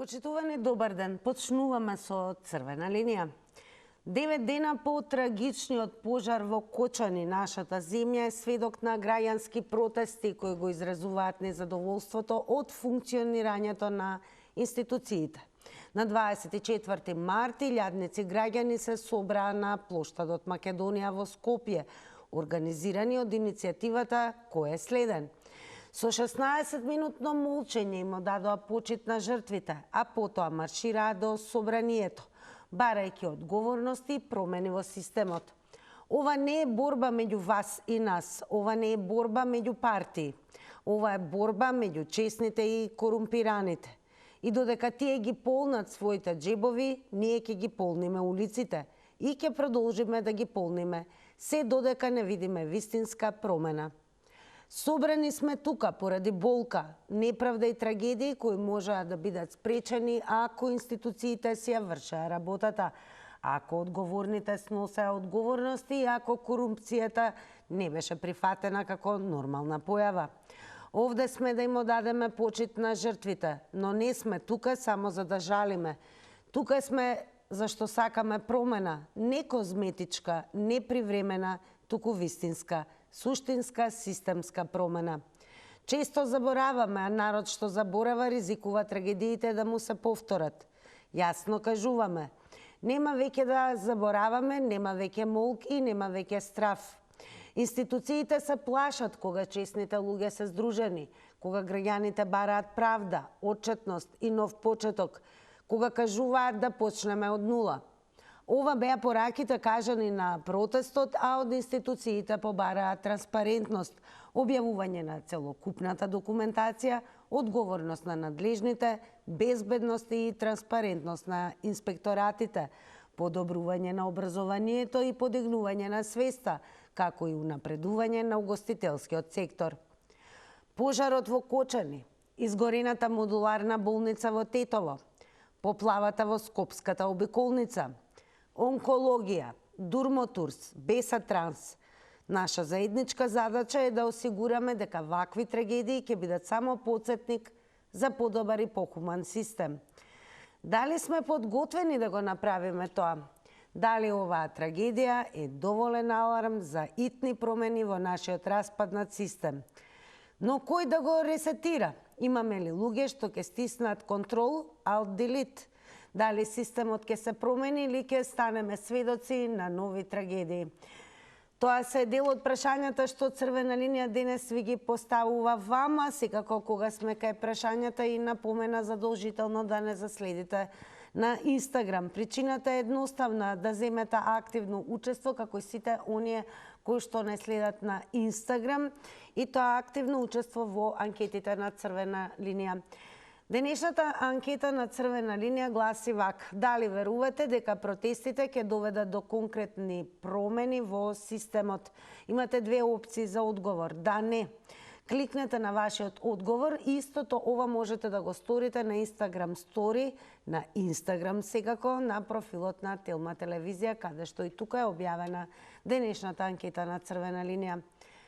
Почитувани, добар ден. Почнуваме со црвена линија. 9 дена по трагичниот пожар во Кочани, нашата земја е сведок на граѓански протести кои го изразуваат незадоволството од функционирањето на институциите. На 24 март илјадници граѓани се собраа на плоштадот Македонија во Скопје, организирани од иницијативата Кој е следен. Со 16-минутно молчење им дадоа почит на жртвите, а потоа маршираа до собранието, барајќи одговорности и промени во системот. Ова не е борба меѓу вас и нас, ова не е борба меѓу партии. Ова е борба меѓу честните и корумпираните. И додека тие ги полнат своите джебови, ние ќе ги полниме улиците и ќе продолжиме да ги полниме, се додека не видиме вистинска промена. Собрани сме тука поради болка, неправда и трагедии кои можеа да бидат спречени ако институциите си ја вршеа работата, ако одговорните сносеа одговорности и ако корупцијата не беше прифатена како нормална појава. Овде сме да им одадеме почит на жртвите, но не сме тука само за да жалиме. Тука сме зашто сакаме промена, не козметичка, не привремена, туку вистинска, суштинска, системска промена. Често забораваме, а народ што заборава ризикува трагедиите да му се повторат. Јасно кажуваме, нема веќе да забораваме, нема веќе молк и нема веќе страв. Институциите се плашат кога честните луѓе се здружени, кога граѓаните бараат правда, отчетност и нов почеток, кога кажуваат да почнеме од нула. Ова беа пораките кажани на протестот, а од институциите побараат транспарентност, објавување на целокупната документација, одговорност на надлежните, безбедност и транспарентност на инспекторатите, подобрување на образованието и подигнување на свеста, како и унапредување на угостителскиот сектор. Пожарот во Кочани, изгорената модуларна болница во Тетово, поплавата во Скопската обиколница, онкологија, Дурмотурс, Бесатранс. Наша заедничка задача е да осигураме дека вакви трагедии ќе бидат само потсетник за подобар и похуман систем. Дали сме подготвени да го направиме тоа? Дали оваа трагедија е доволен аларм за итни промени во нашиот распаднат систем? Но кој да го ресетира? Имаме ли луѓе што ќе стиснат контрол, alt delete? Дали системот ќе се промени или ќе станеме сведоци на нови трагедии? Тоа се дел од прашањата што Црвена линија денес ви ги поставува вама, секако кога сме кај прашањата и напомена задолжително да не заследите на Инстаграм. Причината е едноставна, да земете активно учество како и сите оние кои што не следат на Инстаграм, и тоа активно учество во анкетите на Црвена линија. Денешната анкета на Црвена линија гласи вака: дали верувате дека протестите ќе доведат до конкретни промени во системот? Имате две опции за одговор: да, не. Кликнете на вашиот одговор и истото ова можете да го сторите на Инстаграм стори, на Инстаграм секако, на профилот на Телма телевизија, каде што и тука е објавена денешната анкета на Црвена линија.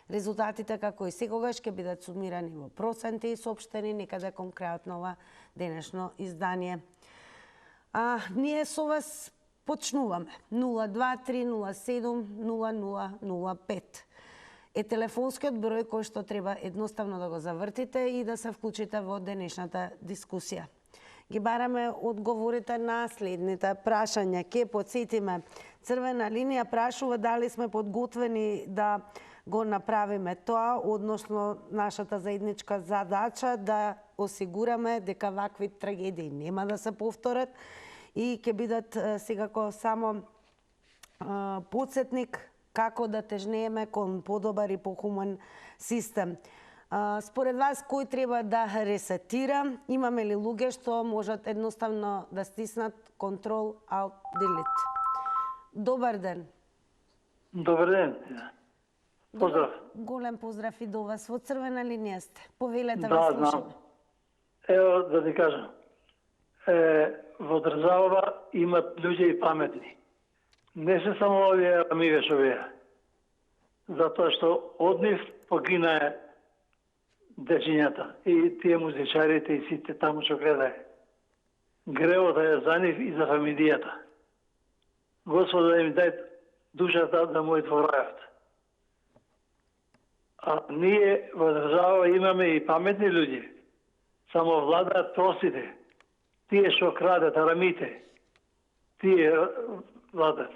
Резултатите, како и секогаш, ќе бидат сумирани во проценти и соопштени некаде кон крајот на ова денешно издание. Ние со вас почнуваме. 023070005 е телефонскиот број кој што треба едноставно да го завртите и да се вклучите во денешната дискусија. Ги бараме одговорите на следните прашања. Ке потсетиме, Црвена линија прашува дали сме подготвени да го направиме тоа, односно нашата заедничка задача да осигураме дека вакви трагедии нема да се повторат и ќе бидат секако само потсетник како да тежнееме кон подобар и похуман систем. Според вас, кој треба да ресетира? Имаме ли луѓе што можат едноставно да стиснат Control Alt Delete? Добар ден. Добар ден. Поздрав. Голем поздрав и до вас. Во Црвена линија сте. Повелете, да, вас слушаме. Знам. Ево да ти кажам. Во држава имат луѓе и паметни. Не се само овие амивешовија. Затоа што од нив погинае дечињата и тие музичарите и сите таму што гледае. гревот е за нив и за фамилијата. Господа да им дај душата да му отвораат. А ние во држава имаме и паметни луѓе. Само владаат простите. Тие што крадат, арамите. Тие владат.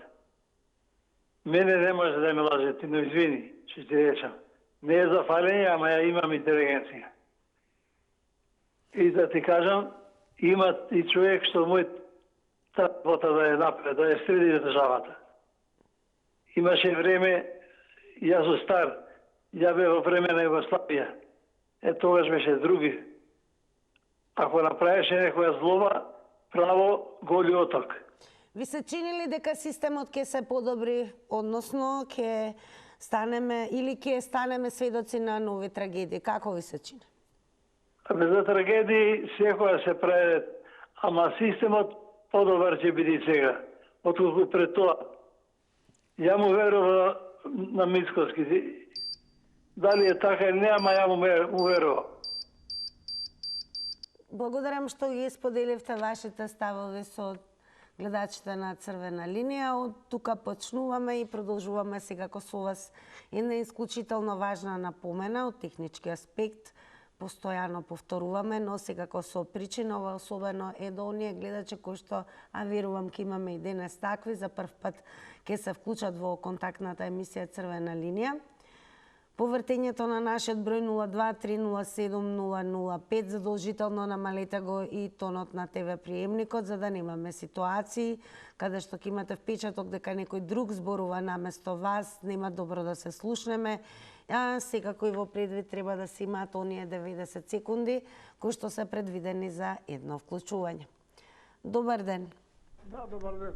Мене не може да ме лажете, но извини, што ти речам. Не е за фалење, ама ја имам интелигенција. И да ти кажам, има и човек што мој работа да е напред, да е среди државата. Имаше време, јас сум стар, ја бе во време на Југославија. Тогаш беше други. Ако направеше некоја злоба, право голи оток. Ви се чини ли дека системот ќе се подобри, односно ќе станеме или ќе станеме сведоци на нови трагедии? Како ви се чини? За трагедии секоја се прави, ама системот подобар ќе биде и сега, отколку пред тоа. Ја му верувам на Мицкоски. Дали е така или не, ама ја му верувам. Благодарам што ги споделивте вашите ставови со гледачите на Црвена линија. Од тука почнуваме и продолжуваме секако со вас една исклучително важна напомена од технички аспект. Постојано повторуваме, но секако со причина, особено е до оние гледачи кои што, а верувам ке имаме и денес такви, за прв пат ќе се вклучат во контактната емисија Црвена линија. Повртењето на нашиот број 02-307-005, задолжително намалете го и тонот на ТВ приемникот, за да немаме ситуации каде што ќе имате впечаток дека некој друг зборува наместо вас, нема добро да се слушнеме. А секако и во предвид треба да се имаат оние 90 секунди кои што се предвидени за едно вклучување. Добар ден. Да, добар ден.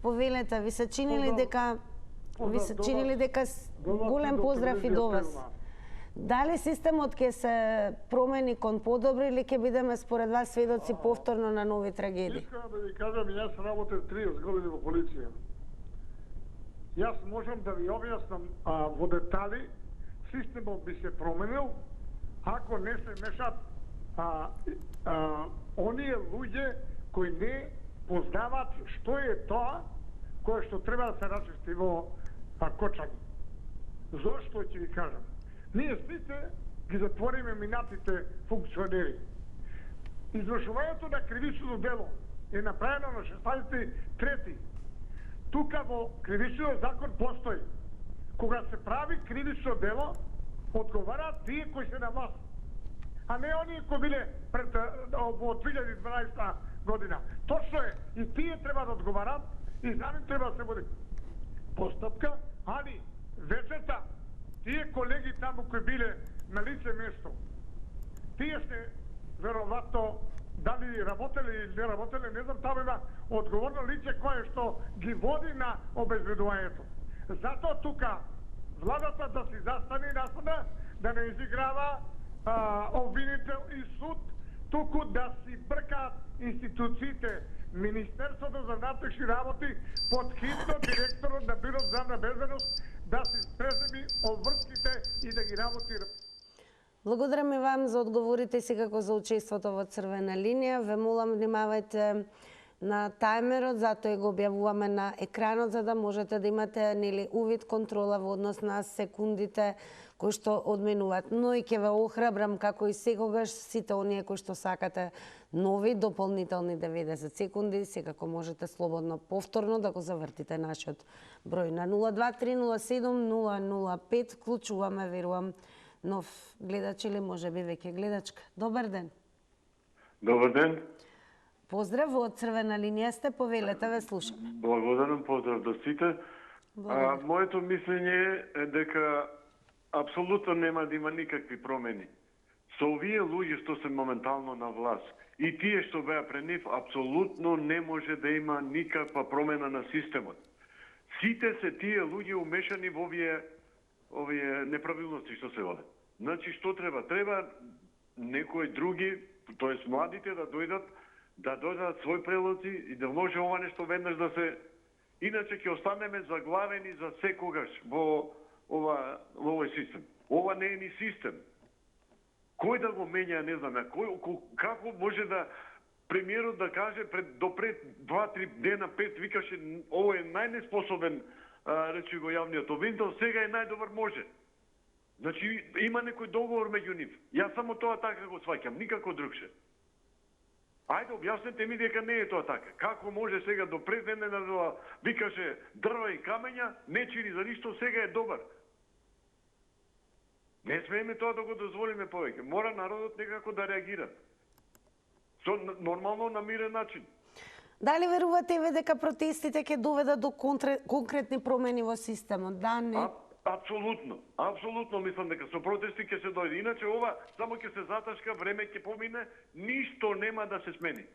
Повелете, ви се чини ли дека голем поздрав и до вас. Дали системот ќе се промени кон подобро или ќе бидеме според вас сведоци повторно на нови трагедии? Искам да ви кажам, јас работев 30 години во полиција. Јас можам да ви објаснам во детали, системот би се променил ако не се мешат оние луѓе кои не познават што е тоа кое што треба да се расчисти во Кочани. Зошто ќе ви кажам? Ние сите ги затвориме минатите функционери. Извршувањето на кривично дело е направено на 16.3. Тука во кривичниот закон постои. Кога се прави кривично дело, одговараат тие кои се на власт, а не оние кои биле пред во 2012 година. Точно е, и тие треба да одговараат и за нив треба да се води постапка, али вечерта тие колеги таму кои биле на лице место, тие се веројатно дали работеле или не работеле, не знам, таму има одговорно лице кое што ги води на обезбедувањето. Затоа тука владата да си застане настрана, да не изиграва обвинител и суд, туку да си бркаат институциите. Министерството за внатрешни работи под хитно директорот на Бюро за здравна безбедност да си преземи обврските и да ги работи. Благодарам и вам за одговорите и секако за учеството во Црвена линија. Ве молам, внимавајте на тајмерот, затоа го објавуваме на екранот, за да можете да имате увид, контрола во однос на секундите кои што одминуваат. Но и ќе ве охрабрам, како и секогаш, сите оние кои што сакате нови, дополнителни 90 секунди, секако можете слободно повторно да го завртите нашиот број на 02-307-005. Вклучуваме, верувам, нов гледач или можеби веќе гледачка. Добар ден. Добар ден. Поздрав, од Црвена линија сте, повелете, ве слушаме. Благодарам, поздрав до сите. Моето мислење е дека апсолутно нема да има никакви промени. Со овие луѓе што се моментално на власт и тие што беа пред нив, апсолутно не може да има никаква промена на системот. Сите се тие луѓе умешани во овие неправилности што се водат. Значи, што треба? Треба некои други, тоест младите да дојдат свој прелоци и да може ова нешто веднаш да се... Иначе ќе останеме заглавени за секогаш во овој систем. Ова не е ни систем. Кој да го менја, не знам, како може премиерот да каже допред 2-3 дена, 5, викаше ово е најнеспособен, речи го јавниот обвинител, сега е најдобар може. Значи има некој договор меѓу нив. Јас само тоа така го сваќам, никако другше. Ајде, објаснете ми дека не е тоа така. Како може сега до пред една да викаше дрва и камења, не чини за ништо, сега е добар. Не смееме тоа да го дозволиме повеќе. Мора народот некако да реагира. Со нормално на мирен начин. Дали верувате дека протестите ќе доведат до конкретни промени во системот? Да, не? Апсолутно. Апсолутно мислам дека со протести ќе се дојде. Иначе ова само ќе се заташка, време ќе помине, ништо нема да се смени.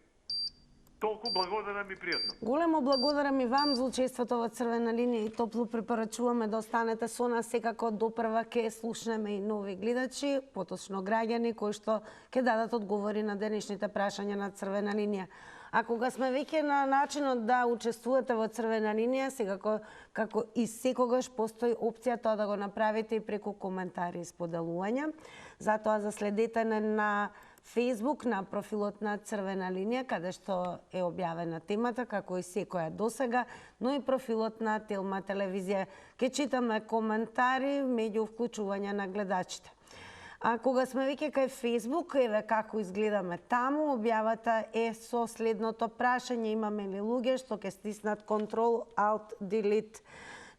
Толку благодарам и пријатно. Големо благодарам и вам за учеството во Црвена линија и топло препорачуваме да останете со нас. Секако допрва ќе слушнеме и нови гледачи, поточно граѓани кои што ќе дадат одговори на денешните прашања на Црвена линија. А кога сме веќе на начинот да учествувате во Црвена линија, секако како и секогаш постои опција тоа да го направите и преку коментари и споделувања. Затоа заследете на Facebook, на профилот на Црвена линија, каде што е објавена темата, како и секоја досега, но и профилот на Телма телевизија. Ке читаме коментари меѓу вклучување на гледачите. А кога сме веќе кај Facebook, еве како изгледаме таму, објавата е со следното прашање: имаме ли луѓе што ќе стиснат Ctrl Alt Delete?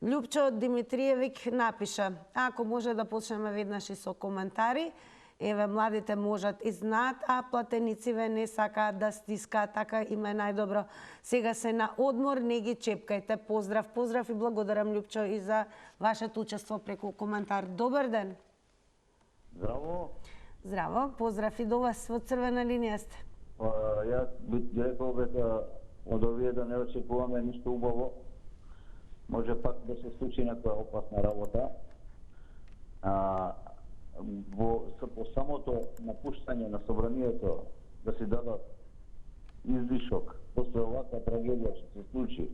Љупчо Димитриевик напиша: ако може да почнеме веднаш и со коментари. Еве, младите можат и знаат, а платенициве не сакаат да стискаат, така има најдобро. Сега се на одмор, не ги чепкајте. Поздрав, поздрав и благодарам, Љупчо, и за вашето учество преку коментар. Добар ден. Здраво. Здраво, поздрав и до вас, во Црвена линија сте. Јас би рекол дека од овие да не очекуваме ништо убаво. Може пак да се случи некоја опасна работа. По самото напуштање на собранието да се дадат издишок после оваква трагедија што се случи,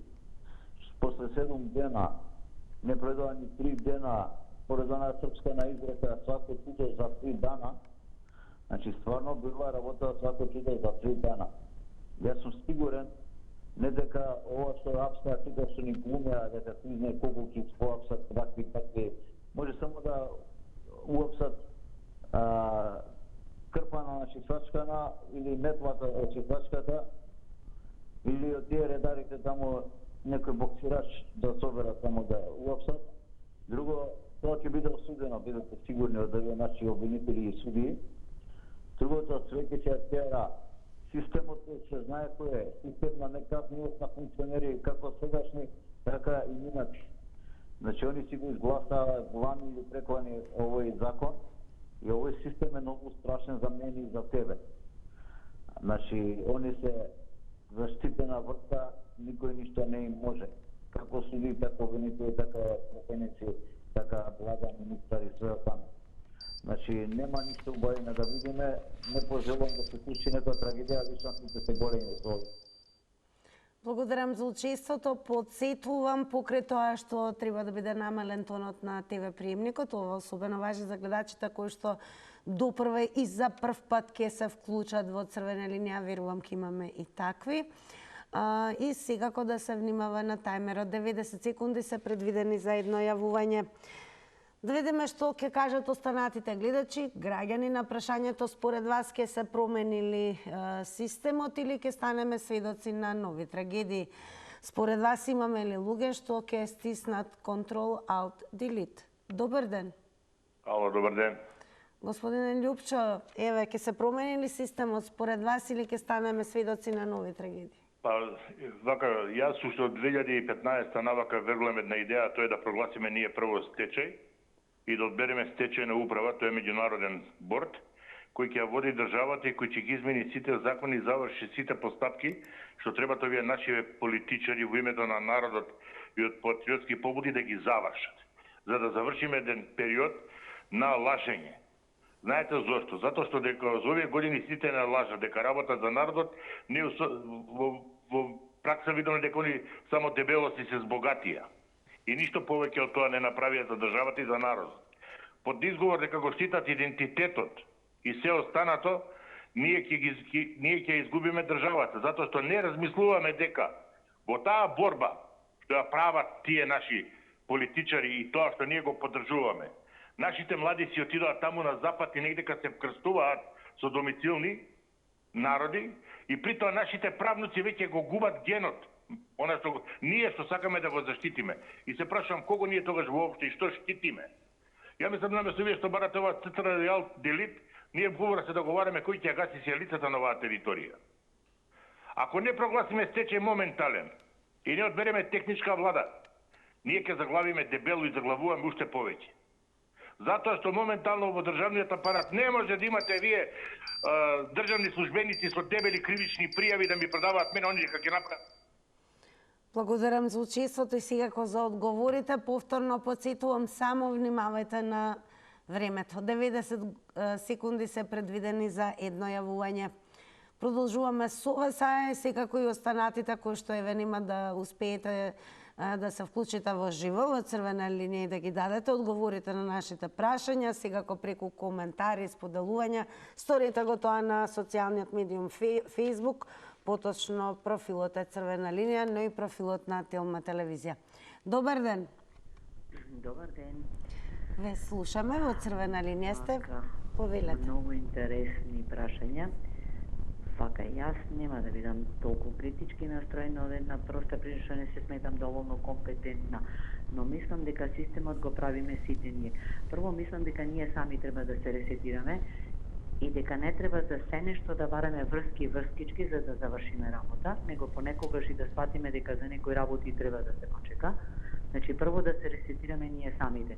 после 7 дена, не предоа ни 3 дена, поред она српска изрека свако чудо за 3 дана, значи стварно била работа свако чудо за 3 дана. Јас сум сигурен, не дека ова што апсат, тука што ни глумеа, дека кој знае колку ќе поапсат такви, може само да уапсат крпана на чистачкана или метлата од чистачката или од тие редарите тамо некој боксирач да соберат тамо да уапсат. Друго, тоа ќе биде осудено, бидете сигурни од овие наши обвинители и судии. Другото, све ќе се тера. Системот се знае кој е. Систем на некажнивост на функционери како сегашни, така и минати. Значи, они си го изгласаа главни или преклани овој закон и овој систем е многу страшен за мене и за тебе. Значи, они се заштитена врста, никој ништо не им може. Како суди, така обвинители, така претеници, така влада, министри, све таму. Значи, нема ништо убавено да видиме, не пожелувам да се случи некоја трагедија, лично се големи услови. Благодарам за учеството. Подсетувам покрај тоа што треба да биде намален тонот на ТВ приемникот. Ова особено важи за гледачите кои што допрва и за прв пат ќе се вклучат во Црвена линија. Верувам ќе имаме и такви. И секако да се внимава на тајмерот. 90 секунди се предвидени за едно јавување. Да видиме што ќе кажат останатите гледачи, граѓани на прашањето според вас ќе се промени ли системот или ќе станеме сведоци на нови трагедии. Според вас имаме ли луѓе што ќе стиснат Ctrl Alt Delete? Добар ден. Ало, добар ден. Господине Љупчо, еве, ќе се промени ли системот според вас или ќе станеме сведоци на нови трагедии? Па, вака, јас уште од 2015 навака верувам една идеја, тоа е да прогласиме ние прво стечај и да одбереме стечајна управа, тоа е меѓународен борд, кој ќе ја води државата и кој ќе ги измени сите закони и заврши сите постапки што требат овие наши политичари во името на народот и од патриотски побуди да ги завршат, за да завршиме еден период на лажење. Знаете зошто? Затоа што дека за овие години сите не лажат, дека работа за народот не во пракса видно дека они само дебелости се збогатија. И ништо повеќе од тоа не направија за државата и за народот. Под изговор дека го штитат идентитетот и се останато, ние ќе изгубиме државата, затоа што не размислуваме дека во таа борба што ја прават тие наши политичари и тоа што ние го поддржуваме, нашите млади си отидоа таму на запад и негдека се крстуваат со домицилни народи и при тоа нашите правнуци веќе го губат генот, она што ние што сакаме да го заштитиме. И се прашувам кого ние тогаш воопшто и што штитиме. Ја мислам наместо вие што барате ова Централ делит, ние говора се договараме кој ќе гаси сијалицата на оваа територија. Ако не прогласиме стечај моментален и не одбереме техничка влада, ние ќе заглавиме дебело и заглавуваме уште повеќе. Затоа што моментално во државниот апарат не може да имате вие државни службеници со дебели кривични пријави да ми продаваат мене оние како ќе направат. Благодарам за учеството и секако за одговорите. Повторно потсетувам, само внимавајте на времето. 90 секунди се предвидени за едно јавување. Продолжуваме со вас, а секако и останатите кои што еве нема да успеете да се вклучите во живо во црвена линија и да ги дадете одговорите на нашите прашања, секако преку коментари, споделувања. Сторите го тоа на социјалниот медиум Facebook, поточно профилот е Црвена линија, но и профилот на Телма телевизија. Добар ден. Добар ден. Ве слушаме, во Црвена линија сте. Повелете. Многу интересни прашања. Вака, јас нема да бидам толку критички настроена од една проста причина што не се сметам доволно компетентна, но мислам дека системот го правиме сите ние. Прво мислам дека ние сами треба да се ресетираме и дека не треба за се нешто да бараме врски и врскички за да завршиме работа, него понекогаш и да сватиме дека за некои работи треба да се почека. Значи прво да се ресетираме ние самите.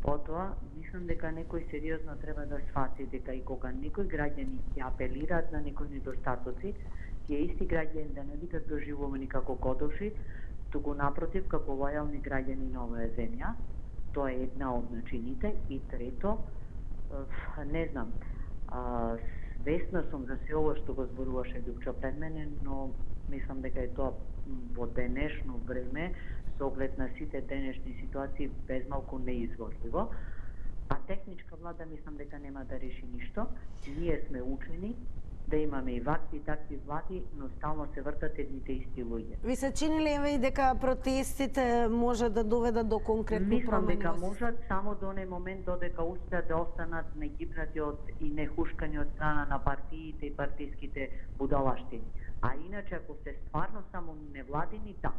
Потоа, мислам дека некој сериозно треба да свати дека и кога некои граѓани ќе апелираат на некои недостатоци, тие исти граѓани да не бидат доживувани како годовши, туку напротив како лојални граѓани на оваа земја. Тоа е една од начините. И трето, не знам, свесна сум за се ова што го зборуваше Љупчо пред мене, но мислам дека е тоа во денешно време со оглед на сите денешни ситуации безмалку неизгодливо. А техничка влада мислам дека нема да реши ништо. Ние сме учени да имаме и вакви и такви влади, но стално се вртат едните исти луѓе. Ви се чини ли еве и дека протестите може да доведат до конкретни промени? Мислам дека можат само до оној момент додека успеат да останат негибнати и нехушкани од страна на партиите и партиските будалаштини. А иначе ако се стварно само невладини, да.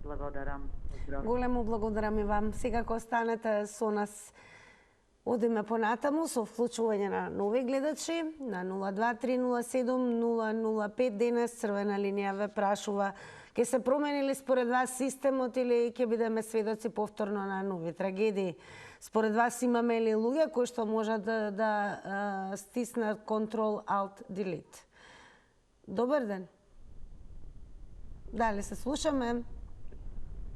Благодарам. Големо благодарам и вам. Секако останете со нас. Одиме понатаму со вклучување на нови гледачи на 02307-005. Денес Црвена линија ве прашува: ќе се промени ли според вас системот или ќе бидеме сведоци повторно на нови трагедии? Според вас имаме ли луѓе кои што можат да стиснат Ctrl-Alt-Delete? Добар ден. Дали се слушаме?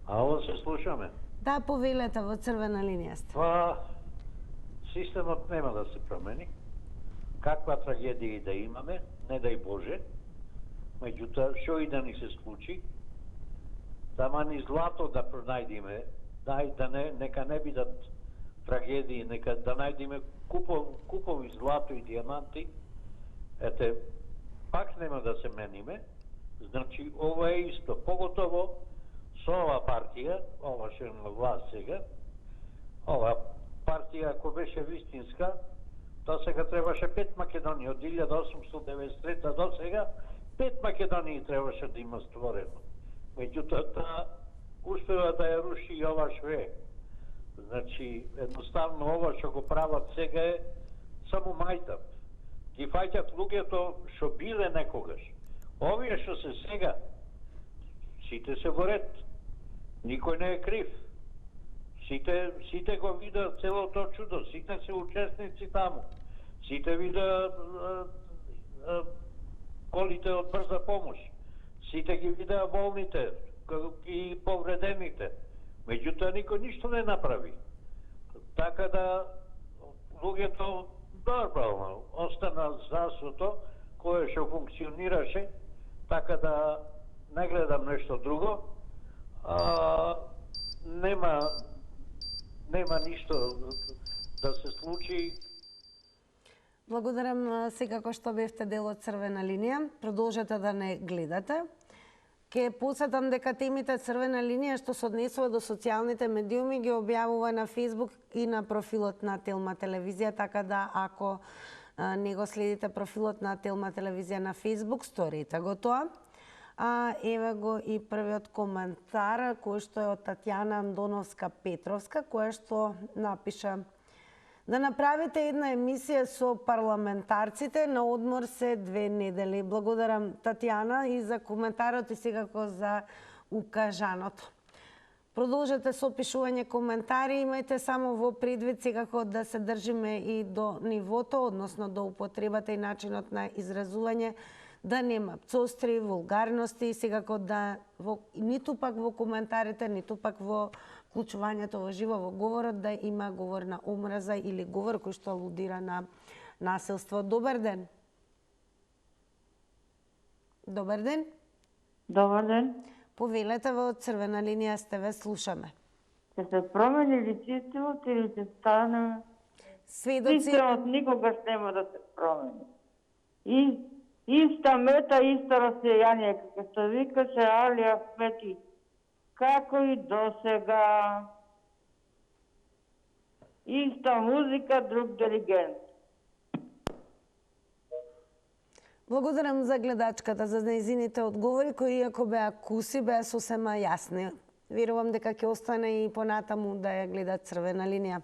Ало, се слушаме. Да, повелете, во Црвена линија сте. Системот нема да се промени. Каква трагедија да имаме, не дај Боже. Меѓутоа, што и да ни се случи, таман и злато да пронајдиме, нека не бидат трагедии, нека да најдиме купови злато и диаманти, ете, пак нема да се мениме. Значи, ова е исто. Поготово со ова партија, ова што е на власт сега, ова партија ако беше вистинска, то сега требаше 5 Македонија од 1893 до сега 5 Македонии требаше да има створено. Меѓутоа таа успева да ја руши и ова што е. Значи, едноставно ова што го прават сега е само мајтап. Ги фаќат луѓето што биле некогаш. Овие што се сега, сите се во ред. Никој не е крив. Сите го видеа целото чудо, сите се учесници таму. Сите видеа колите од брза помош. Сите ги видеа болните и повредените. Меѓутоа никој ништо не направи. Така да луѓето нормално остана засото кое што функционираше, така да не гледам нешто друго. Нема ништо да се случи. Благодарам секако што бевте дел од Црвена линија. Продолжете да не гледате. Ке подсетам дека темите Црвена линија што се однесува до социјалните медиуми ги објавува на Facebook и на профилот на Телма телевизија, така да ако не го следите профилот на Телма телевизија на Facebook, сторите го тоа. Еве го и првиот коментар кој што е од Татјана Андоновска Петровска, која што напиша: да направите една емисија со парламентарците на одмор се 2 недели. Благодарам, Татјана, и за коментарот и секако за укажаното. Продолжете со пишување коментари, имајте само во предвид секако да се држиме и до нивото, односно до употребата и начинот на изразување, да нема пцостри, вулгарности и секако да ниту пак во коментарите, ниту пак во вклучувањето во живо во говорот да има говор на омраза или говор кој што алудира на насилство. Добар ден. Добар ден. Добар ден. Повелете во Црвена линија, сте, ве слушаме. Ќе се промени ли системот или ќе стане... Сведоци... Системот никогаш нема да се промени. И иста мета, исто расејање, како што викаше Али Ахмети, како и досега. Иста музика, друг диригент. Благодарам за гледачката, за нејзините одговори, кои иако беа куси, беа сосема јасни. Верувам дека ќе остане и понатаму да ја гледат Црвена линија.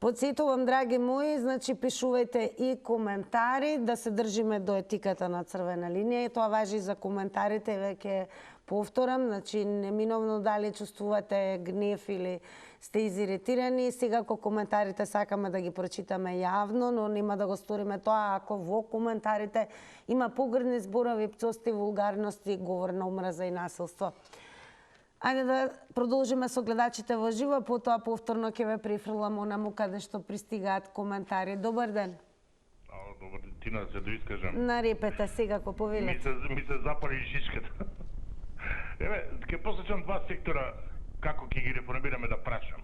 Подсетувам, драги мои, значи пишувајте и коментари, да се држиме до етиката на Црвена линија, и тоа важи за коментарите, веќе повторам, значи неминовно дали чувствувате гнев или сте изиритирани, секако коментарите сакаме да ги прочитаме јавно, но нема да го сториме тоа ако во коментарите има погрдни зборови, пцости, вулгарности, говор на омраза и насилство. Ајде да продолжиме со гледачите во живо, потоа повторно ќе ве прифрлам онаму каде што пристигаат коментари. Добар ден. Добар ден, Тина, се доискажам. На репете, секако повелете. Ми се запали шишката. Еве, ќе посечам 2 сектора како ќе ги реформираме да прашам.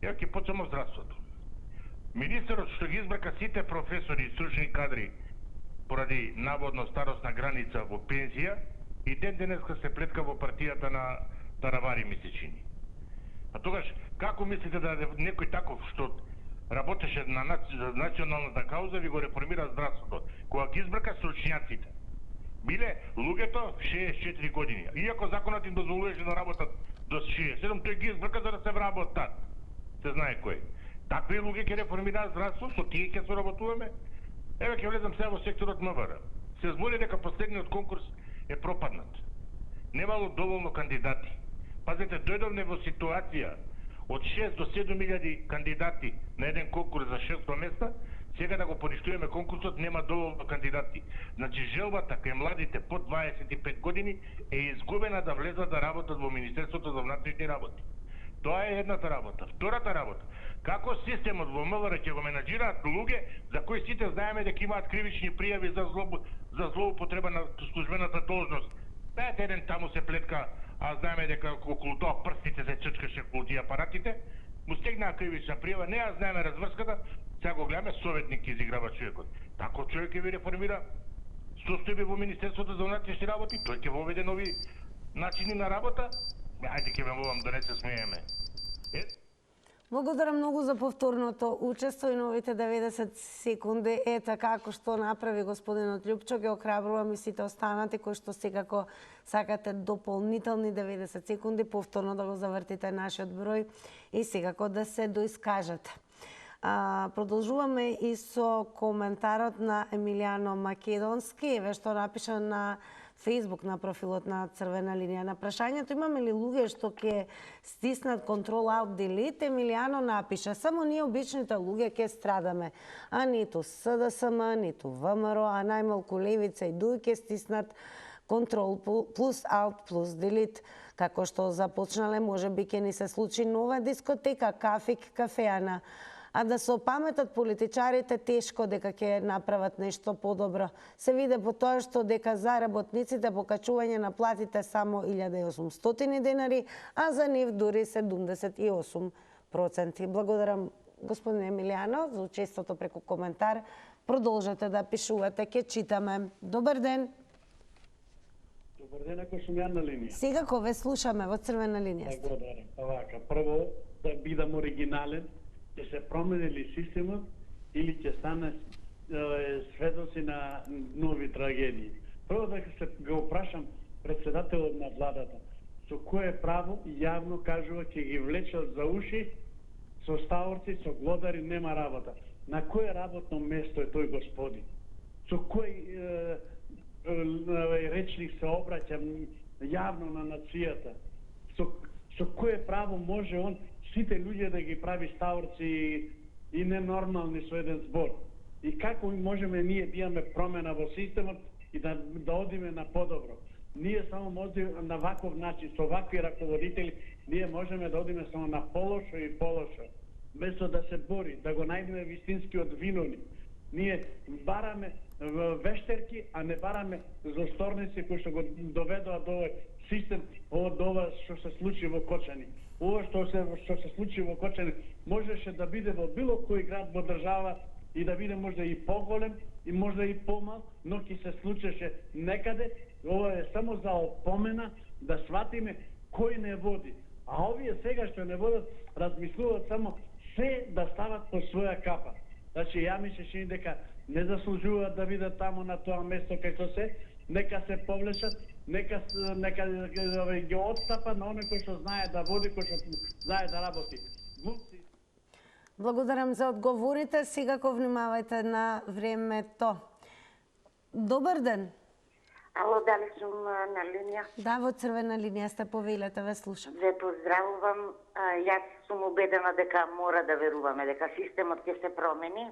Еве, ќе почнеме од здравството. Министерот што ги избрака сите професори и стручни кадри поради наводно старосна граница во пензија и ден денеска се плетка во партијата на Таравари месечини. А тогаш, како мислите да некој таков што работеше на националната кауза ви го реформира здравството, кога ги избрака стручњаците? Биле луѓето 64 години. Иако законот им дозволуваше да работат до 67, тој ги избрака за да се вработат. Се знае кој. Такви луѓе ќе реформираат здравство, со тие ќе соработуваме. Еве ќе влезам сега во секторот МВР. Се збори дека последниот конкурс е пропаднат. Немало доволно кандидати. Пазете, дојдовме во ситуација од 6 до 7.000 кандидати на еден конкурс за 600 места, сега да го поништуваме конкурсот, нема доволно кандидати. Значи желбата кај младите под 25 години е изгубена да влезат да работат во Министерството за внатрешни работи. Тоа е едната работа. Втората работа, како системот во МВР ќе го менаџираат луѓе за кои сите знаеме дека имаат кривични пријави за злоупотреба на службената должност. Дајте еден таму се плетка, а знаеме дека околу тоа прстите се чечкаше околу тие апаратите, му стегнаа кривична пријава, не ја знаеме разврската, сега го гледаме, советник изиграва човекот. Таков човек ќе ви реформира состојби во Министерството за внатрешни работи, тој ќе воведе нови начини на работа. Ајде ќе ве молам да не се смееме. Благодарам многу за повторното учество и новите 90 секунди. Ета како што направи господинот Лјупчо, ги охрабрувам и сите останати кои што секако сакате дополнителни 90 секунди, повторно да го завртите нашиот број и секако да се доискажете. Продолжуваме и со коментарот на Емилијано Македонски, еве што напиша на Facebook на профилот на Црвена линија. На прашањето имаме ли луѓе што ќе стиснат Ctrl Alt Delete, Емилијано напиша: само ние обичните луѓе ќе страдаме, а ниту СДСМ, ниту ВМРО, а најмалку левица и дуј ќе стиснат Ctrl плюс Alt плюс Delete. Како што започнале, може би ќе ни се случи нова дискотека, кафик, кафеана. А да се опаметат политичарите, тешко дека ќе направат нешто подобро. Се виде по тоа што дека за работниците покачување на платите само 1800 денари, а за нив дури 78%. Благодарам господин Емилијано за учеството преку коментар. Продолжете да пишувате, ќе читаме. Добар ден. Добар ден, ако сум ја на линија. Секако ве слушаме во црвена линија. Благодарам. Вака, прво да бидам оригинален, ќе се промени ли системот или ќе стане сведоци на нови трагедии. Прво да се го прашам председателот на владата, со кое право јавно кажува ќе ги влечат за уши со ставорци, со глодари, нема работа. На кое работно место е тој господин? Со кој речник се обраќа јавно на нацијата? Со кое право може он сите луѓе да ги прави ставорци и ненормални со еден збор? И како можеме ние да имаме промена во системот и да одиме на подобро? Ние само можеме на ваков начин, со вакви раководители, ние можеме да одиме само на полошо и полошо. Место да се бори, да го најдеме вистинскиот виновник. Ние бараме вештерки, а не бараме злосторници кои што го доведоа до овој систем, до ова што се случи во Кочани. Ова што се случи во Кочани можеше да биде во било кој град во држава и да биде можда и поголем и можда и помал, но ќе се случеше некаде. Ова е само за опомена да сватиме кој не води. А овие сега што не водат, размислуваат само се да стават по своја капа. Значи, ја ми се чини дека не заслужуваат да бидат таму на тоа место кај што се, нека се повлечат, нека ги отстапат на оној кој што знае да води, кој што знае да работи. Глупци. Благодарам за одговорите. Секако внимавајте на времето. Добар ден. Ало, дали сум на линија? Да, во црвена линија сте, повелете, ве слушам. Ве поздравувам. Јас сум убедена дека мора да веруваме дека системот ќе се промени.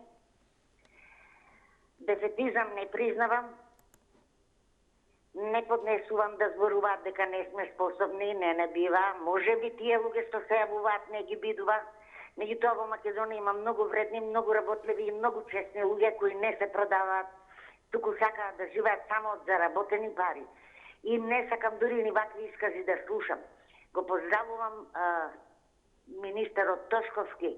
Дефетизам не признавам. Не поднесувам да зборуваат дека не сме способни, не бива. Може би тие луѓе што се јавуваат не ги бидува. Меѓутоа во Македонија има многу вредни, многу работливи и многу честни луѓе кои не се продаваат, туку сакаат да живеат само од заработени пари. И не сакам дури ни вакви искази да слушам. Го поздравувам министерот Тошковски.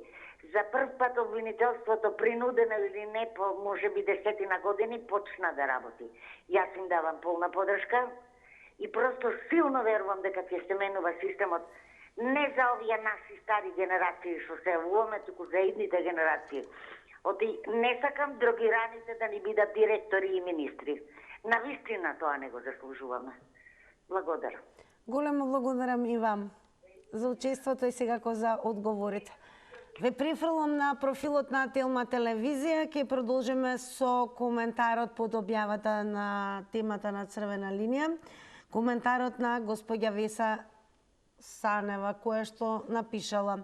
За прв пат обвинителството, принудено или не, по можеби 10 години почна да работи. Јас им давам полна подршка и просто силно верувам дека ќе се менува системот. Не за овие наши стари генерации што се јавуваме, туку за идните генерации. Оти не сакам дрогираните да ни бидат директори и министри. Навистина тоа не го заслужуваме. Благодарам. Големо благодарам и вам за учеството и секако за одговорите. Ве префрлам на профилот на Телма телевизија. Ќе продолжиме со коментарот под објавата на темата на црвена линија. Коментарот на господја Веса Санева, која што напишала: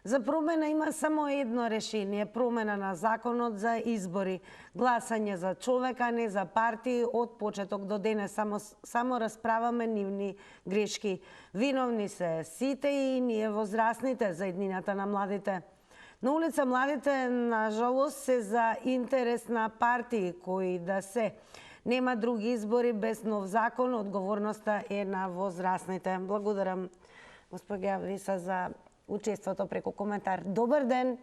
за промена има само едно решение, промена на законот за избори. Гласање за човека, не за партии, од почеток до денес само расправаме нивни грешки. Виновни се сите и ние возрастните за иднината на младите. На улица младите, нажалост, се за интерес на партии кои да се. Нема други избори без нов закон, одговорноста е на возрастните. Благодарам, господја Веса, за учеството преку коментар. Добар ден.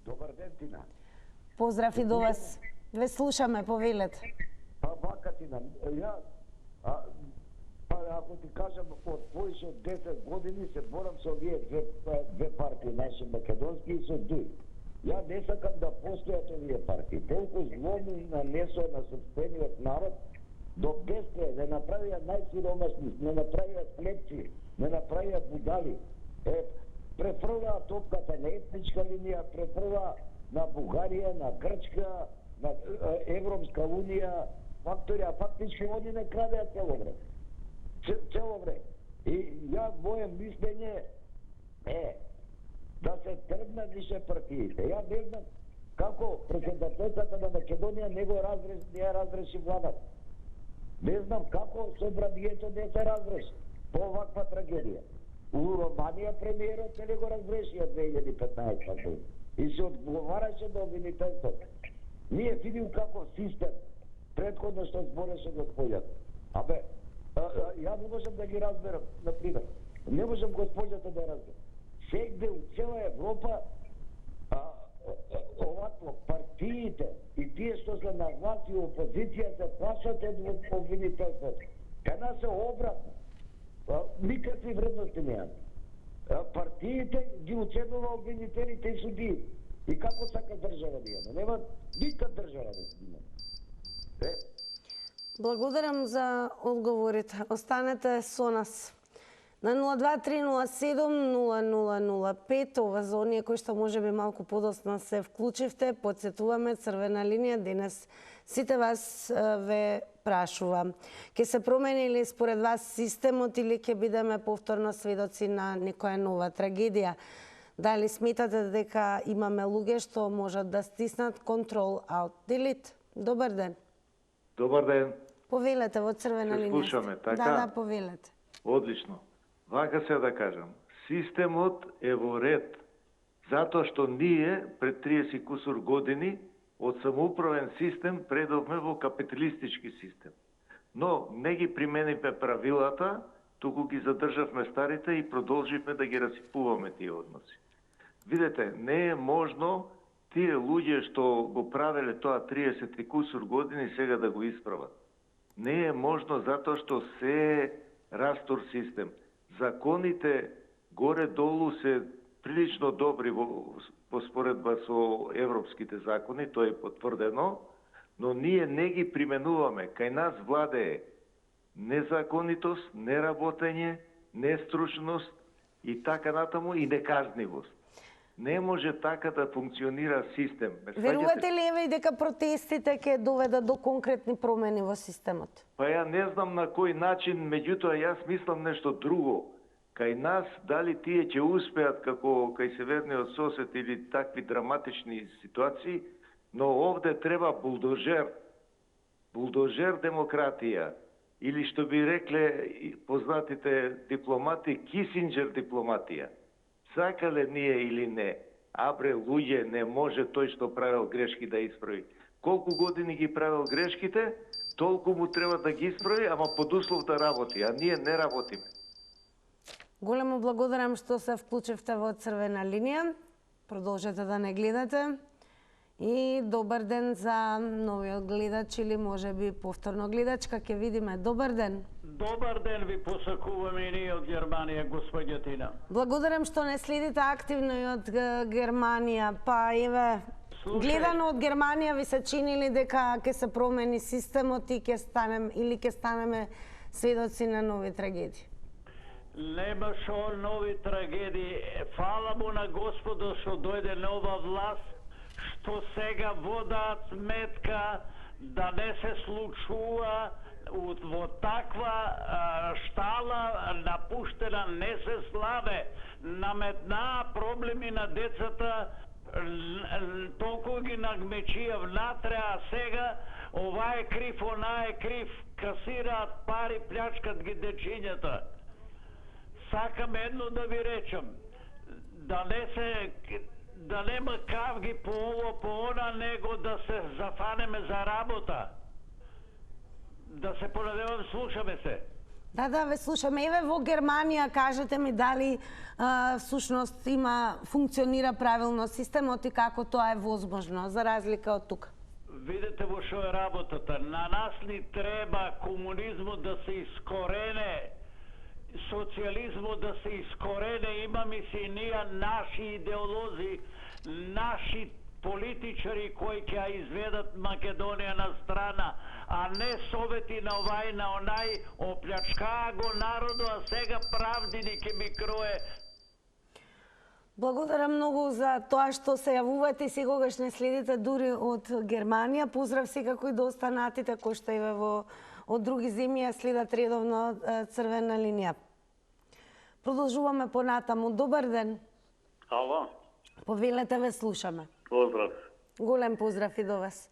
Добар ден, Тина. Поздрав и до вас. Ве слушаме, повелете. Вака, Тина, ако ти кажам, од повеќе од 10 години се борам со овие две партии, наши македонски и со други. Ја не сакам да постојат овие партии. Толку зломи нанесо на собствениот народ, до безкрај, не направија најсиромасни, не направија слепци, не направија будали. Префрлаа топката на етничка линија, префрлаа на Бугарија, на Грчка, на Европска унија, фактички они не крадеа цело време. Цело време. И моје мислење е да се тргнат више партиите. Ја не знам како председателката на Македонија не ја разреши владата. Не знам како собранието не се разреши по оваква трагедија. У Романија премиерот не го разрешија 2015 година и се одговараше до обвинителството. Ние видим како систем претходно што збореше господјата. Ја не можам да ги разберам, например. Не можам господјата да разберам. Сегде у цела Европа овакво, партиите и тие што се на власт и опозицијата плашат обвинителството. Кај нас е обратно. Никакви вредности немаме. Партиите ги уценува обвинителите и судиите. И како сака држава да имаме? Нема никак држава да имаме. Благодарам за одговорите. Останете со нас. На 02307-0005, ова за оние кои што може би малку подоцна се вклучивте, подсетуваме црвена линија, денес сите вас ве прашува. Ке се промени ли според вас системот или ќе бидеме повторно сведоци на некоја нова трагедија? Дали сметате дека имаме луѓе што можат да стиснат Control Alt Delete? Добар ден. Добар ден. Повелете во црвена линија. Слушаме, така? Да, повелете. Одлично. Вака се да кажам. Системот е во ред, затоа што ние пред 30 кусур години од самоуправен систем предовме во капиталистички систем. Но не ги применивме правилата, туку ги задржавме старите и продолживме да ги расипуваме тие односи. Видете, не е можно тие луѓе што го правеле тоа 30 и кусур години сега да го исправат. Не е можно затоа што се е растур систем. Законите горе-долу се прилично добри во споредба со европските закони, тоа е потврдено, но ние не ги применуваме. Кај нас владее незаконитост, неработење, нестручност и така натаму и неказнивост. Не може така да функционира систем. Верувате ли еве и дека протестите ќе доведат до конкретни промени во системот? Па ја не знам на кој начин, меѓутоа јас мислам нешто друго. Кај нас, дали тие ќе успеат како кај северниот сосед или такви драматични ситуации, но овде треба булдожер. Булдожер демократија. Или што би рекле познатите дипломати, Кисинџер дипломатија. Сакале ние или не, абре луѓе, не може тој што правил грешки да исправи. Колку години ги правил грешките, толку му треба да ги исправи, ама под услов да работи, а ние не работиме. Големо благодарам што се вклучивте во црвена линија. Продолжете да не гледате. И добар ден за новиот гледач или можеби повторно гледачка, ќе видиме. Добар ден. Добар ден ви посакуваме и ние од Германија, господја Тина. Благодарам што не следите активно и од Германија. Па еве, гледано од Германија ви се чини ли дека ќе се промени системот и ќе станеме сведоци на нови трагедии? Нема шо нови трагедии. Фала му на Господо што дојде нова власт, што сега водаат сметка да не се случува во таква штала напуштена, не се славе, наметнаа проблеми на децата, толку ги нагмечија внатре, а сега ова е крив, она е крив, касираат пари, плячкат ги дечињата. Сакам едно да ви речам, да нема кавги по ово, по она, него да се зафанеме за работа. Да се понадевам, слушаме се. Да, ве слушаме. Еве во Германија, кажете ми дали всушност функционира правилно системот и како тоа е возможно, за разлика од тука? Видете во шо е работата. На нас ни треба комунизмот да се искорене, социализмот да се искорене, имаме си ние наши идеолози, наши политичари кои ќе изведат Македонија на страна, а не совети на овај на онај, оплячкаа го народу, а сега правдини ќе ми крое. Благодарам многу за тоа што се јавувате и секогаш не следите дури од Германија. Поздрав секако и до останатите кои што еве од други земји следат редовно црвена линија. Продолжуваме понатаму. Добар ден. Ало. Повелете, ве слушаме. Поздрав. Голем поздрав и до вас.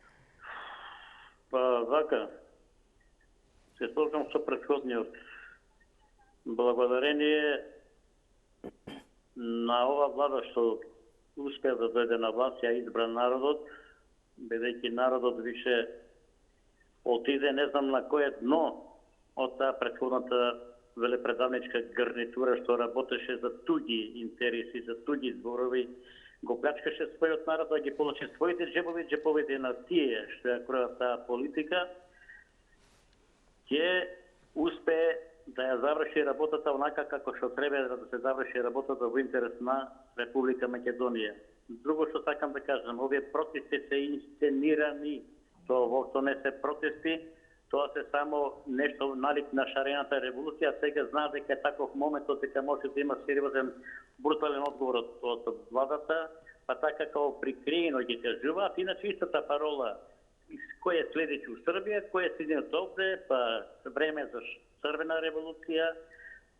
Па, вака, се слушам со претходниот. Благодарение на ова влада што успеа да дојде на власт, ја избра народот, бидејќи народот више отиде не знам на кое дно од таа претходната велепредавничка гарнитура што работеше за туѓи интереси, за туѓи зборови, го плячкаше својот народ, да ги получи своите джебови, джебовите на тие што ја кројат таа политика, ќе успее да ја заврши работата онака како што треба да се заврши работата во интерес на Република Македонија. Друго што сакам да кажам, овие протести се инсценирани, тоа воопшто не се протести, тоа се само нешто налик на шарената револуција. Сега знаат дека е таков моментот дека може да има сериозен брутален одговор од владата, па така како прикриено ги кажуваат. Иначе истата парола кој е следејќи у Србија, кој е седнат овде, па време за црвена револуција,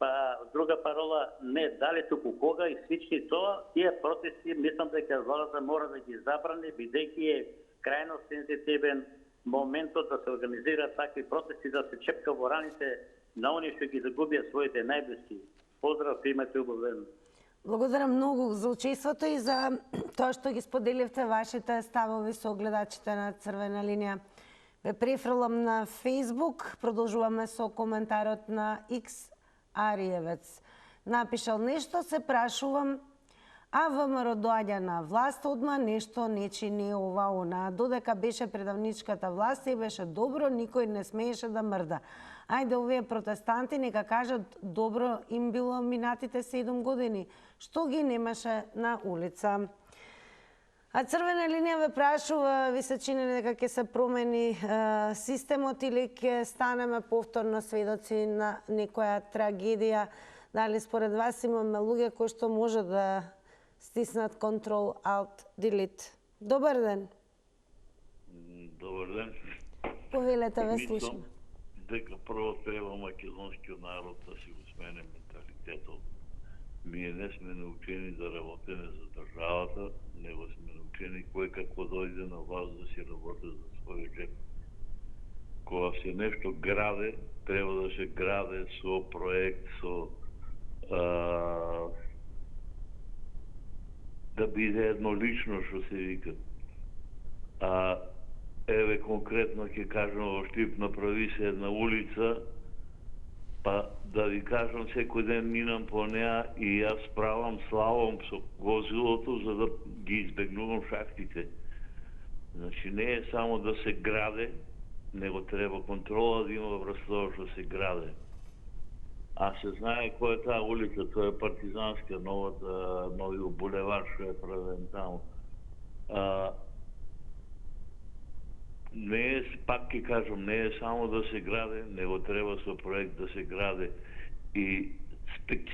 па друга парола не дали туку кога и свични тоа, тие протести мислам дека владата мора да ги забрани, бидејќи е крајно сензитивен моментот да се организираат такви протести, да се чепка во раните на оние што ги загубија своите најблиски. Поздрав, имате убав ден. Благодарам многу за учеството и за тоа што ги споделивте вашите ставови со гледачите на Црвена линија. Ве префрлам на Facebook, продолжуваме со коментарот на X Ариевец. Напишал нешто, се прашувам, а ВМРО доаѓа на власт, одма нешто не чини ова она. Додека беше предавничката власт и беше добро, никој не смееше да мрда. Ајде, овие протестанти нека кажат добро им било минатите 7 години. Што ги немаше на улица? А Црвена линија ве прашува, ви се чини дека ќе се промени системот или ќе станеме повторно сведоци на некоја трагедија? Дали според вас имаме луѓе кои што може да стиснат Ctrl Alt Delete? Добар ден. Добар ден. Повелете, ве слушаме. Дека прво треба македонскиот народ да си го смене менталитетот. Ние не сме научени да работиме за државата, него сме научени кој како дојде на власт да си работи за својот джеб. Кога се нешто граде, треба да се граде со проект, со да биде еднолично, што се вика. Еве конкретно ќе кажам, во Штип направи се една улица, па да ви кажам, секој ден минам по неа и јас правам славом со возилото за да ги избегнувам шахтите. Значи не е само да се граде, него треба контрола да има врз тоа што се граде. А се знае која е таа улица, тоа е Партизанска, нови булевар што е правен таму. Не е, пак ќе кажам, не е само да се граде, него треба со проект да се граде. И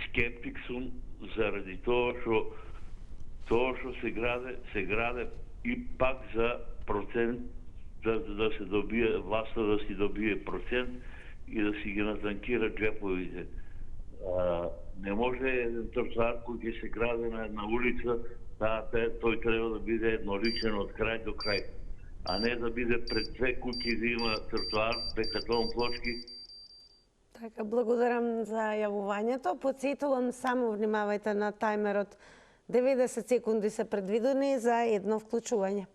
скептик сум заради тоа што се граде и пак за процент, да се добие, власта да си добие процент и да си ги натанкира джеповите. Не може еден тротоар кој ќе се граде на една улица, тој треба да биде едноличен од крај до крај, а не да биде пред две куќи да има тротоар, бетон плочки. Така, благодарам за јавувањето. Потсетувам, само внимавајте на тајмерот. 90 секунди се предвидени за едно вклучување.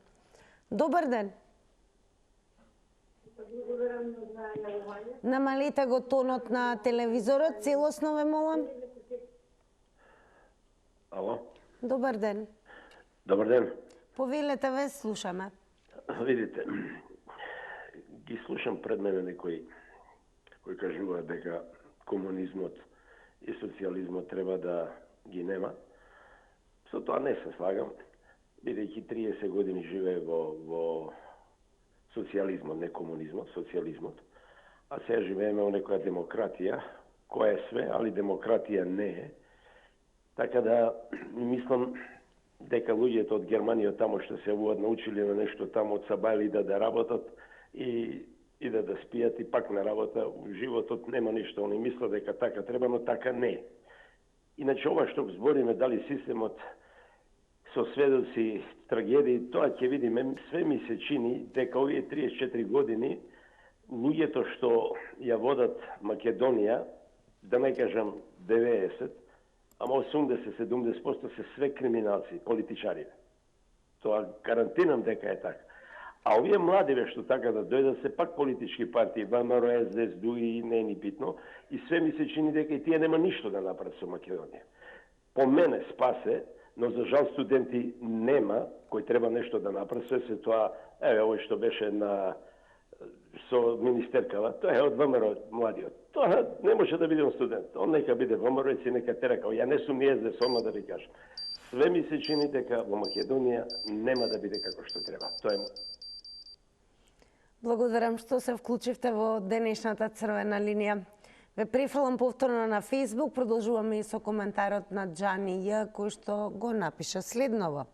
Добар ден. Намалете го тонот на телевизорот, целосно ве молам. Ало? Добар ден. Добар ден. Повелете, ве слушаме. Видите, ги слушам пред мене некои кои кажуваат дека комунизмот и социјализмот треба да ги нема. Со тоа не се слагам, бидејќи 30 години живее во социјализмот, не комунизмот, социјализмот. А сега живееме во некоја демократија, која е све, али демократија не е. Така да, мислам дека луѓето од Германија тамо што се јавуваат научили на нешто тамо од Сабајли да работат и да спијат и пак на работа. У животот нема ништо, они мислат дека така треба, но така не е. Иначе ова што збориме дали системот со сведоци трагедии, тоа ќе видиме, све ми се чини дека овие 34 години луѓето што ја водат Македонија, да не кажам 90, ама 80-70% се све криминалци, политичари. Тоа гарантирам дека е така. А овие младиве што така да дојдат се пак политички партии, ВМРО, СДС, други, не е ни битно, и све ми се чини дека и тие нема ништо да направат со Македонија. По мене спасе но за жал студенти нема кој треба нешто да направи, се тоа, овој што беше со министеркава, тоа е од ВМРО младиот. Тоа не може да биде студент. Он нека биде ВМРО и си нека теракал. Ја не сум ни СДС-ома да ви кажам. Све ми се чини дека во Македонија нема да биде како што треба. Тоа е. Благодарам што се вклучивте во денешната црвена линија. Ве префрлам повторно на Facebook, продолжуваме и со коментарот на Џани Ј, кој што го напиша следново.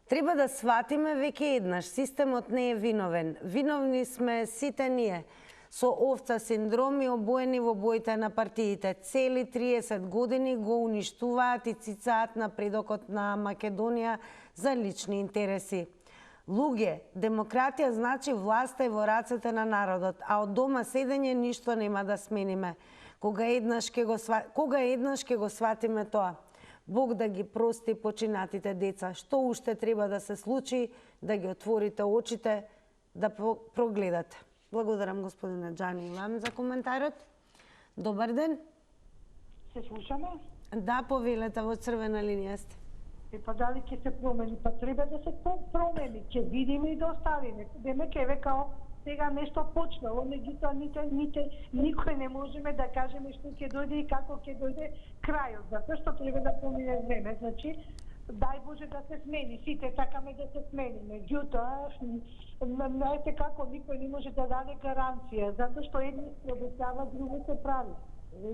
Треба да сватиме веќе еднаш, системот не е виновен. Виновни сме сите ние, со овца синдром и обоени во боите на партиите. Цели 30 години го уништуваат и цицаат напредокот на Македонија за лични интереси. Луѓе, демократија значи власта е во рацете на народот, а од дома седење ништо нема да смениме. Кога еднаш ќе го сватиме тоа? Бог да ги прости починатите деца. Што уште треба да се случи, да ги отворите очите, да прогледате. Благодарам, господине Џани, и вам за коментарот. Добар ден. Се слушаме? Да, повелете, во црвена линија сте. Па дали ќе се промени? Па треба да се промени. Ќе видиме и да оставиме. Демек еве као сега нешто почнало, меѓутоа никој не можеме да кажеме што ќе дојде и како ќе дојде крајот. Затоа што треба да помине време. Значи, дај Боже да се смени. Сите сакаме да се смени. Меѓутоа, знаете како, никој не може да даде гаранција, затоа што едни се обещава, друго се прави.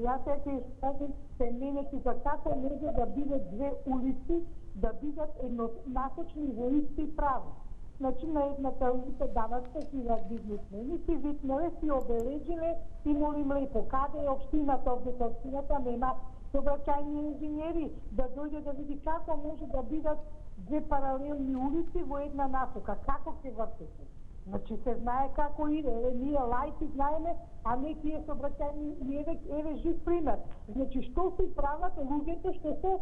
Јас ќе кажам, се менети за како може да бидат две улици, да бидат еднонасочни во исти прави. Значи, на едната улица данаска живеат бизнесмени, си витнале, си обележиле и молим лепо. Каде е општината, овдека општината нема сообраќајни инженери, да дојде да види како може да бидат две паралелни улици во една насока, како ќе вртите. Значи се знае како иде, ние лајци знаеме, а не тие сообраќајни, еве жив пример. Значи што си прават луѓето што се,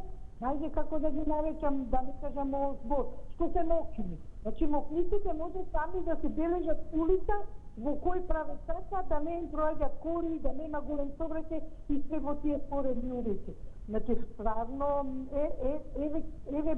најде како да ги наречам, да не кажам збор, што се мокни. Значи мокниците може сами да се бележат улица во кој прават така да не им проаѓат коли, да нема голем сообраќај и све во тие споредни улици. Значи стварно еве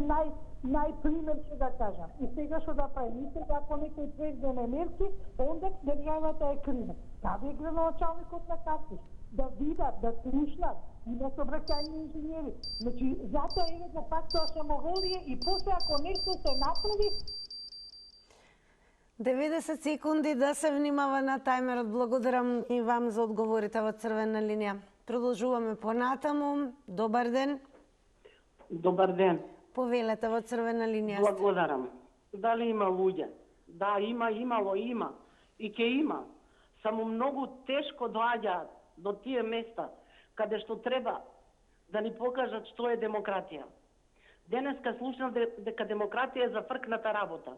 најпример ќе да кажам. И сега што да правим? И сега ако некој преземе мерки, онда државата е крива. Каде е градоначалникот на Каспич? Да видат, да слушнат, и да сообраќајни инженери. Значи, затоа еве го пак тоа самоволие и после ако нешто се направи, 90 секунди да се внимава на тајмерот. Благодарам и вам за одговорите во црвена линија. Продолжуваме понатаму. Добар ден. Добар ден. Повелете во црвена линија. Благодарам. Дали има луѓе? Да, имало и ќе има. Само многу тешко доаѓаат до тие места каде што треба да ни покажат што е демократија. Денеска слушнав дека демократија е зафркната работа.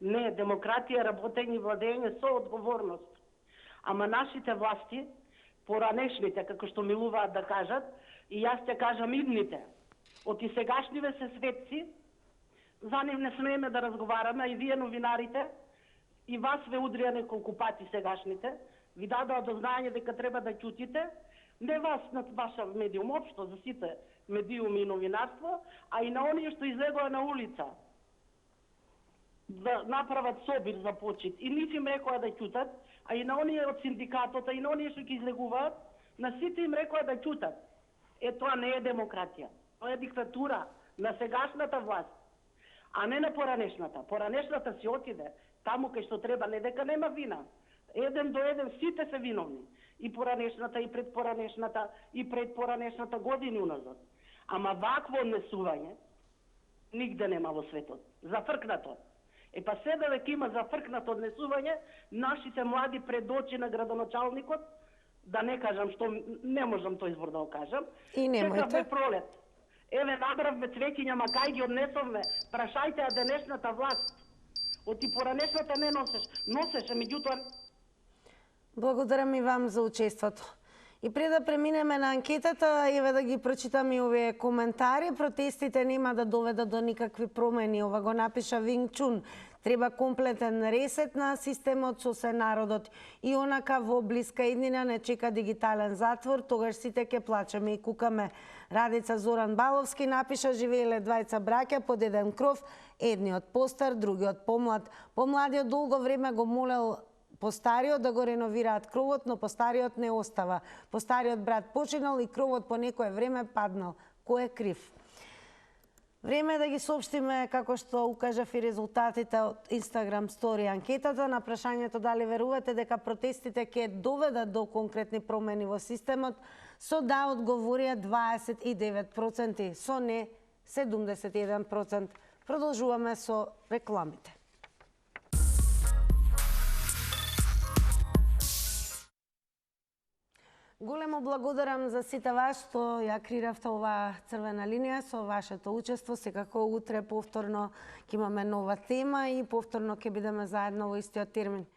Не, демократија е работење и владење со одговорност. Ама нашите власти, поранешните, како што милуваат да кажат, и јас ќе кажам идните, од и сегашниве се светци, за нив не смееме да разговараме, и вие новинарите, и вас ве удрија неколку пати сегашните, ви дадоа до знаење дека треба да ќутите, не вас на ваша медиум општо, за сите медиуми и новинарство, а и на оние што излегоа на улица да направат собир за почит. И нив им рекоа да ќутат, а и на оние од синдикатот, а и на оние што ги излегуваат, на сите им рекоа да ќутат. Тоа не е демократија. Тоа е диктатура на сегашната власт, а не на поранешната. Поранешната си отиде таму кај што треба, не дека нема вина. Еден до еден сите се виновни. И поранешната, и предпоранешната, и предпоранешната години уназад. Ама вакво однесување нигде нема во светот. Зафркнато. Па сега веќе има зафркнато однесување, нашите млади пред очи на градоначалникот, да не кажам што, не можам тој избор да го кажам, чекавме пролет. Еве набравме цвеќиња, ма кај ги однесовме, прашајте ја денешната власт. Оти поранешната не носеше, меѓутоа... Благодарам и вам за учеството. И пред да преминеме на анкетата, еве да ги прочитам и овие коментари. Протестите нема да доведат до никакви промени. Ова го напиша Винг Чун. Треба комплетен ресет на системот со се народот и онака во блиска иднина не чека дигитален затвор, тогаш сите ќе плачеме и кукаме. Радица Зоран Баловски напиша: живееле двајца браќа под еден кров, едниот постар, другиот помлад. Помладиот долго време го молел постариот да го реновираат кровот, но постариот не остава. Постариот брат починал и кровот по некое време паднал. Кој е крив? Време е да ги соопштиме, како што укажав, и резултатите од Instagram Story анкетата на прашањето дали верувате дека протестите ќе доведат до конкретни промени во системот. Со да одговорија 29%, со не 71%. Продолжуваме со рекламите. Големо благодарам за сите вас што ја креиравте оваа црвена линија со вашето учество. Секако утре повторно ќе имаме нова тема и повторно ќе бидеме заедно во истиот термин.